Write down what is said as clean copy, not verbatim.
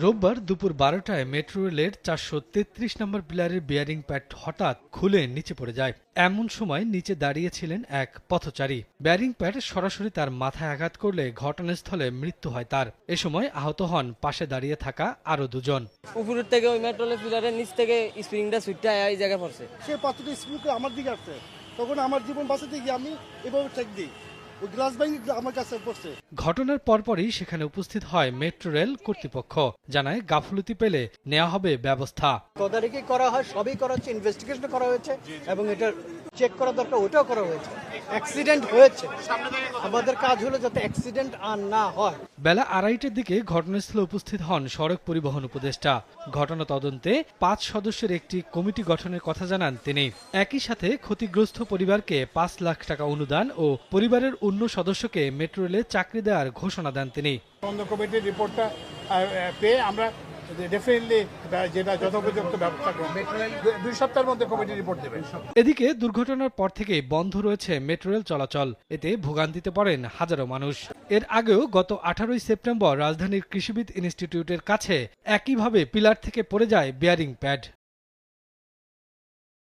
রোববার দুপুর ১২টায় মেট্রো রেলের ৪৩৩ নম্বর পিলারের বিয়ারিং প্যাড হঠাৎ খুলে নিচে পড়ে যায়। এমন সময় নিচে দাঁড়িয়েছিলেন এক পথচারী। বিয়ারিং প্যাড সরাসরি তার মাথায় আঘাত করলে ঘটনাস্থলে মৃত্যু হয় তার। এ সময় আহত হন পাশে দাঁড়িয়ে থাকা আরও দুজন। উপরের থেকে ওই মেট্রো রেলের পিলারের নিচ থেকে স্প্রিংটা সুইটটা এই জায়গায় পড়ছে। সে পাথরটা স্প্রিং করে আমার দিকে আসছে, তখন আমার জীবন বাঁচাতে গিয়ে আমি এভাবে ঠেক দিই, ওই গ্লাস ভাঙি আমার কাছে পড়ছে। ঘটনার পরপরই সেখানে উপস্থিত হয় মেট্রো রেল কর্তৃপক্ষ। জানায় গাফলতি পেলে নেওয়া হবে ব্যবস্থা। তদারকি করা হয়, সবই করা হচ্ছে, ইনভেস্টিগেশন করা হয়েছে এবং এটা চেক করা দরকার ওটাও করা হয়েছে। অ্যাক্সিডেন্ট হয়েছে, আমাদের কাজ হলো যাতে অ্যাক্সিডেন্ট আর না হয়। বেলা ২:৩০টার দিকে ঘটনাস্থলে উপস্থিত হন সড়ক পরিবহন উপদেষ্টা। ঘটনা তদন্তে ৫ সদস্যের একটি কমিটি গঠনের কথা জানান তিনি। একই সাথে ক্ষতিগ্রস্ত পরিবারকে ৫ লাখ টাকা অনুদান ও পরিবারের অন্য সদস্যকে মেট্রো রেলে চাকরি দেওয়ার ঘোষণা দেন তিনি। তদন্ত কমিটির রিপোর্টটা পেয়ে আমরা ডেফিনেটলি যেটা যথোপযুক্ত ব্যবস্থা করব। ২ সপ্তাহের মধ্যে কমিটি রিপোর্ট দেবে। এদিকে দুর্ঘটনার পর থেকেই বন্ধ রয়েছে মেট্রো রেল চলাচল। এতে ভোগান্তিতে পড়েন হাজারো মানুষ। এর আগেও গত ১৮ই সেপ্টেম্বর রাজধানীর কৃষিবিদ ইনস্টিটিউটের কাছে একইভাবে পিলার থেকে পড়ে যায় বিয়ারিং প্যাড।